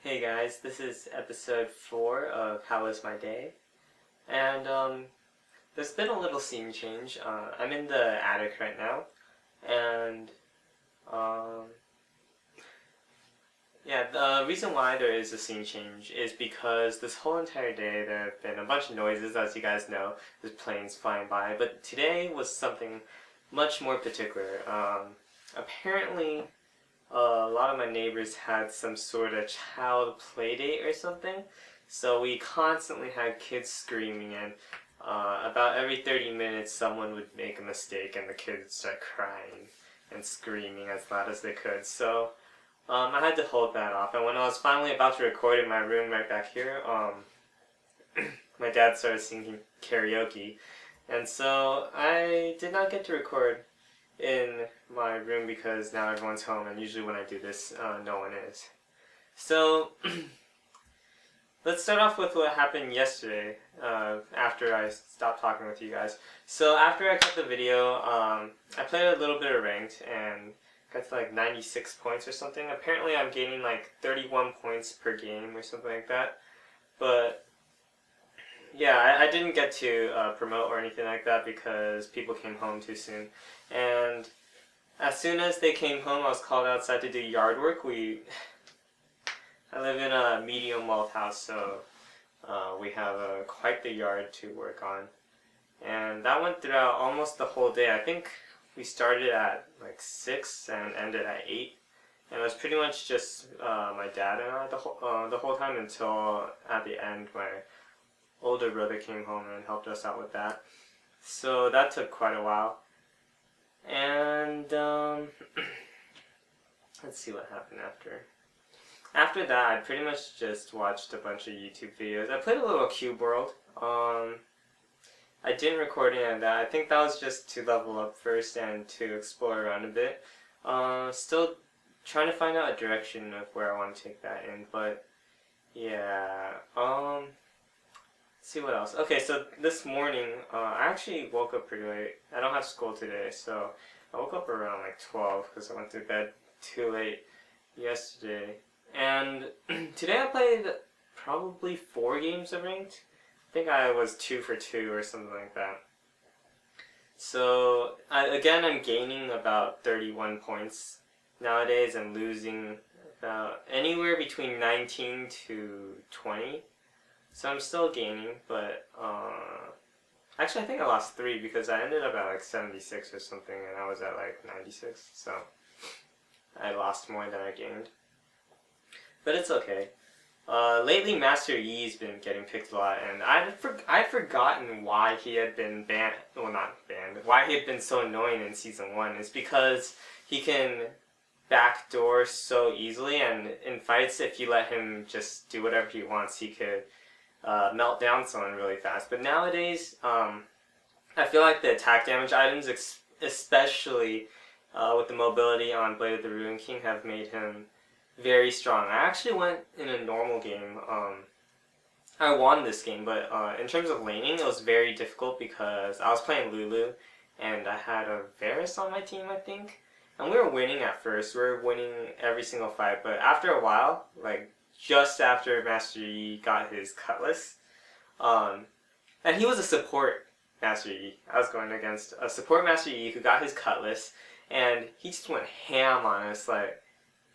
Hey guys, this is episode 4 of How Was My Day? And there's been a little scene change. I'm in the attic right now, and um, yeah, the reason why there is a scene change is because this whole entire day there have been a bunch of noises, as you guys know. There's planes flying by, but today was something much more particular. Apparently, a lot of my neighbors had some sort of child play date or something, so we constantly had kids screaming, and about every 30 minutes someone would make a mistake and the kids would start crying and screaming as loud as they could. So I had to hold that off, and when I was finally about to record in my room right back here, my dad started singing karaoke, and so I did not get to record in my room because now everyone's home, and usually when I do this, no one is. So let's start off with what happened yesterday after I stopped talking with you guys. So after I cut the video, I played a little bit of ranked and got to like 96 points or something. Apparently I'm gaining like 31 points per game or something like that. But yeah, I didn't get to promote or anything like that because people came home too soon. And as soon as they came home, I was called outside to do yard work. I live in a medium walled house, so we have quite the yard to work on. And that went throughout almost the whole day. I think we started at like 6 and ended at 8. And it was pretty much just my dad and I the whole time until at the end my older brother came home and helped us out with that. So that took quite a while. And let's see what happened after. After that, I pretty much just watched a bunch of YouTube videos. I played a little Cube World. I didn't record any of that. I think that was just to level up first and to explore around a bit. Still trying to find out a direction of where I want to take that in, but yeah. See what else. Okay, so this morning, I actually woke up pretty late. I don't have school today, so I woke up around like 12 because I went to bed too late yesterday. And today I played probably 4 games of ranked. I think I was 2 for 2 or something like that. So, I'm gaining about 31 points nowadays and losing about anywhere between 19 to 20. So I'm still gaining, but actually I think I lost 3 because I ended up at like 76 or something and I was at like 96, so I lost more than I gained. But it's okay. Lately Master Yi's been getting picked a lot, and I'd forgotten why he had been banned, well not banned, why he had been so annoying in Season 1. It's because he can backdoor so easily, and in fights if you let him just do whatever he wants, he could melt down someone really fast. But nowadays, I feel like the attack damage items, especially with the mobility on Blade of the Ruin King, have made him very strong. I actually went in a normal game. I won this game, but in terms of laning, it was very difficult because I was playing Lulu, and I had a Varus on my team, I think. And we were winning at first. We were winning every single fight, but after a while, like just after Master Yi got his Cutlass, and he was a support Master Yi. I was going against a support Master Yi who got his Cutlass, and he just went ham on us. Like,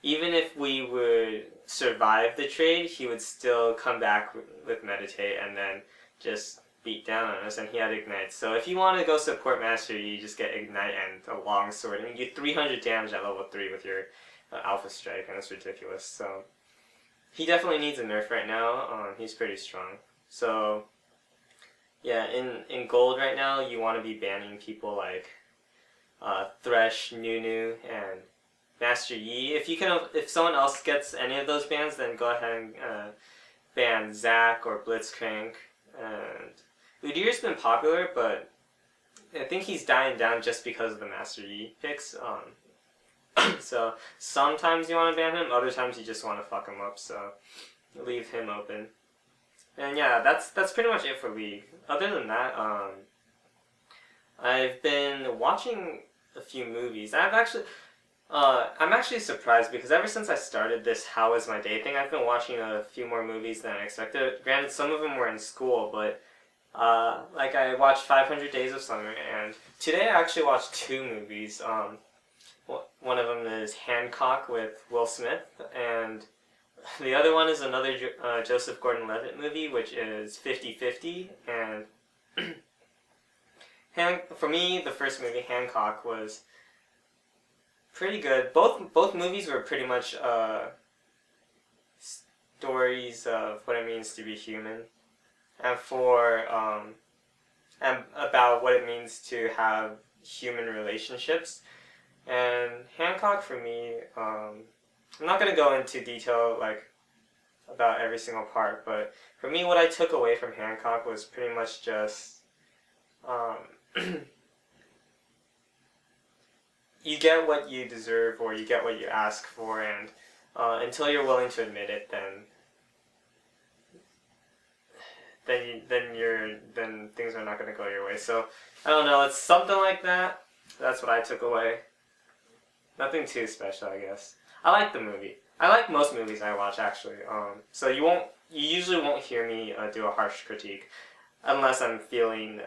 even if we would survive the trade, he would still come back with Meditate and then just beat down on us, and he had Ignite. So if you want to go support Master Yi, you just get Ignite and a long sword, and you get 300 damage at level 3 with your Alpha Strike, and it's ridiculous. So he definitely needs a nerf right now. He's pretty strong. So yeah, in gold right now, you want to be banning people like Thresh, Nunu, and Master Yi. If someone else gets any of those bans, then go ahead and ban Zac or Blitzcrank. And Udyr's been popular, but I think he's dying down just because of the Master Yi picks. So sometimes you want to ban him, other times you just want to fuck him up, so leave him open. And yeah, that's pretty much it for League. Other than that, I've been watching a few movies. I'm actually surprised because ever since I started this How Was My Day thing, I've been watching a few more movies than I expected. Granted, some of them were in school, but like I watched 500 Days of Summer, and today I actually watched two movies. One of them is Hancock with Will Smith, and the other one is another Joseph Gordon-Levitt movie, which is 50-50. And for me, the first movie, Hancock, was pretty good. Both movies were pretty much stories of what it means to be human, and and about what it means to have human relationships. And Hancock, for me, I'm not gonna go into detail like about every single part, but for me, what I took away from Hancock was pretty much just you get what you deserve, or you get what you ask for, and until you're willing to admit it, then things are not going to go your way. So I don't know. It's something like that. That's what I took away. Nothing too special, I guess. I like the movie. I like most movies I watch, actually. So you usually won't hear me do a harsh critique, unless I'm feeling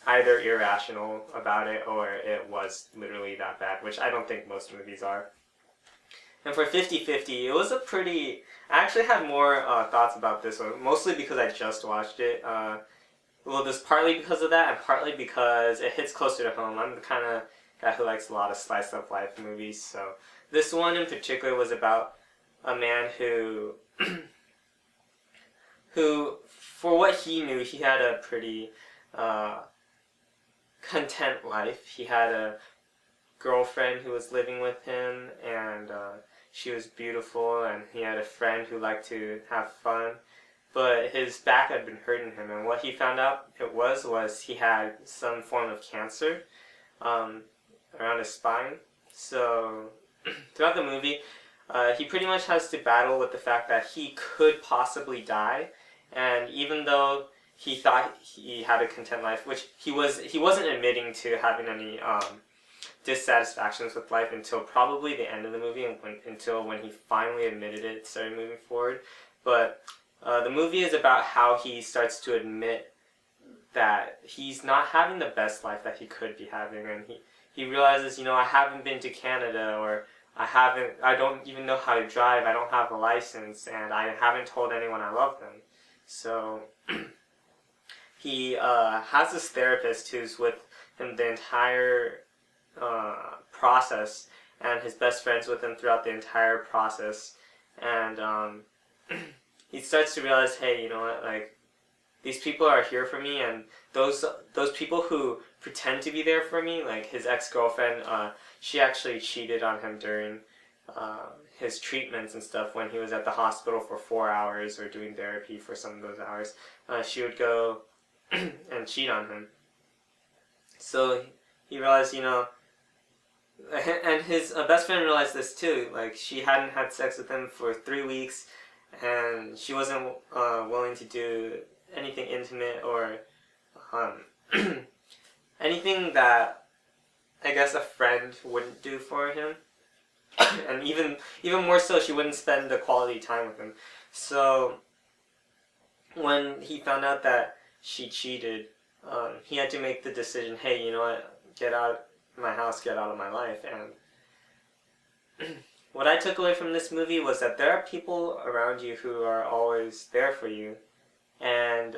either irrational about it or it was literally that bad, which I don't think most movies are. And for 50-50, it was a pretty... I actually had more thoughts about this one, mostly because I just watched it. Well, this partly because of that, and partly because it hits closer to home. I'm the kind of guy who likes a lot of slice of life movies, so this one in particular was about a man who, for what he knew, he had a pretty content life. He had a girlfriend who was living with him, and she was beautiful, and he had a friend who liked to have fun, but his back had been hurting him, and what he found out it was he had some form of cancer around his spine. So throughout the movie, he pretty much has to battle with the fact that he could possibly die, and even though he thought he had a content life, which he wasn't admitting to having any dissatisfactions with life until probably the end of the movie, and until when he finally admitted it, started moving forward. But the movie is about how he starts to admit that he's not having the best life that he could be having, and he realizes, I haven't been to Canada, or I don't even know how to drive, I don't have a license, and I haven't told anyone I love them. So he has this therapist who's with him the entire process, and his best friend's with him throughout the entire process, and he starts to realize, hey, you know what, like, these people are here for me, and those people who pretend to be there for me, like his ex-girlfriend, she actually cheated on him during his treatments and stuff. When he was at the hospital for 4 hours, or doing therapy for some of those hours, she would go and cheat on him. So he realized, and his best friend realized this too, like, she hadn't had sex with him for 3 weeks, and she wasn't willing to do anything intimate, or anything that I guess a friend wouldn't do for him. And even more so, she wouldn't spend the quality time with him. So when he found out that she cheated, he had to make the decision, hey, you know what, get out of my house, get out of my life. And what I took away from this movie was that there are people around you who are always there for you, and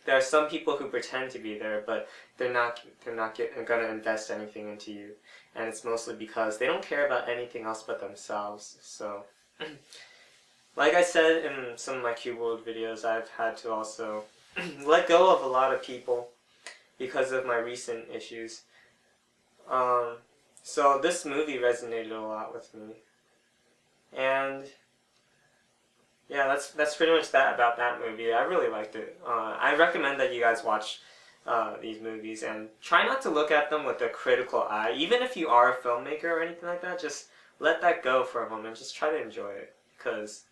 there are some people who pretend to be there, but they're not gonna invest anything into you, and it's mostly because they don't care about anything else but themselves. So, like I said in some of my Cube World videos, I've had to also let go of a lot of people because of my recent issues. So this movie resonated a lot with me, and yeah, that's pretty much that about that movie. I really liked it. I recommend that you guys watch these movies, and try not to look at them with a critical eye. Even if you are a filmmaker or anything like that, just let that go for a moment. Just try to enjoy it, because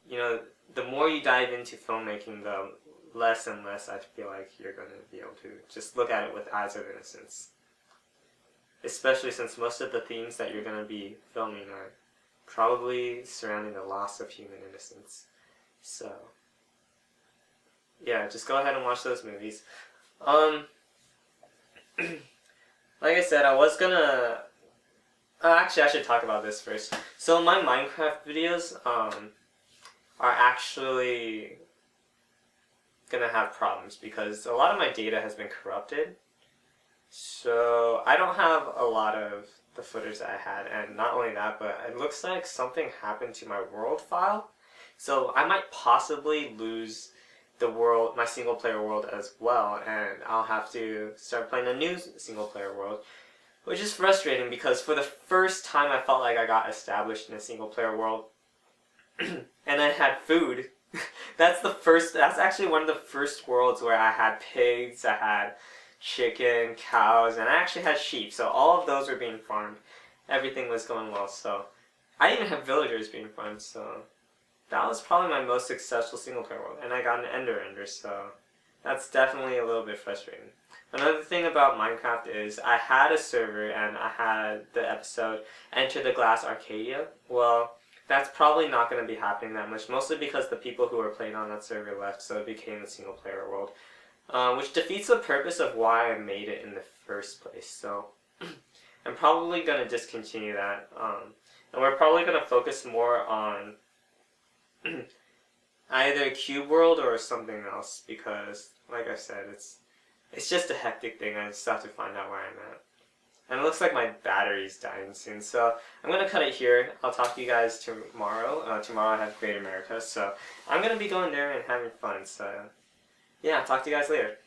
the more you dive into filmmaking, the less and less I feel like you're going to be able to just look at it with eyes of innocence. especially since most of the themes that you're going to be filming are probably surrounding the loss of human innocence. So, yeah, just go ahead and watch those movies. Like I said, I was gonna... actually, I should talk about this first. So my Minecraft videos are actually gonna have problems because a lot of my data has been corrupted. So I don't have a lot of the footage that I had, and not only that, but it looks like something happened to my world file. So I might possibly lose the world, my single player world as well, and I'll have to start playing a new single player world, which is frustrating because for the first time I felt like I got established in a single player world and I had food. That's actually one of the first worlds where I had pigs, I had chicken, cows, and I actually had sheep. So all of those were being farmed. Everything was going well. So I even have villagers being farmed. So that was probably my most successful single player world. And I got an ender, so that's definitely a little bit frustrating. Another thing about Minecraft is I had a server and I had the episode Enter the Glass Arcadia. Well, that's probably not going to be happening that much, mostly because the people who were playing on that server left, so it became a single player world. Which defeats the purpose of why I made it in the first place. So I'm probably going to discontinue that. And we're probably going to focus more on either Cube World or something else because, like I said, it's just a hectic thing. I just have to find out where I'm at. And it looks like my battery's dying soon, so I'm going to cut it here. I'll talk to you guys tomorrow. Tomorrow I have Great America, so I'm going to be going there and having fun. So yeah, talk to you guys later.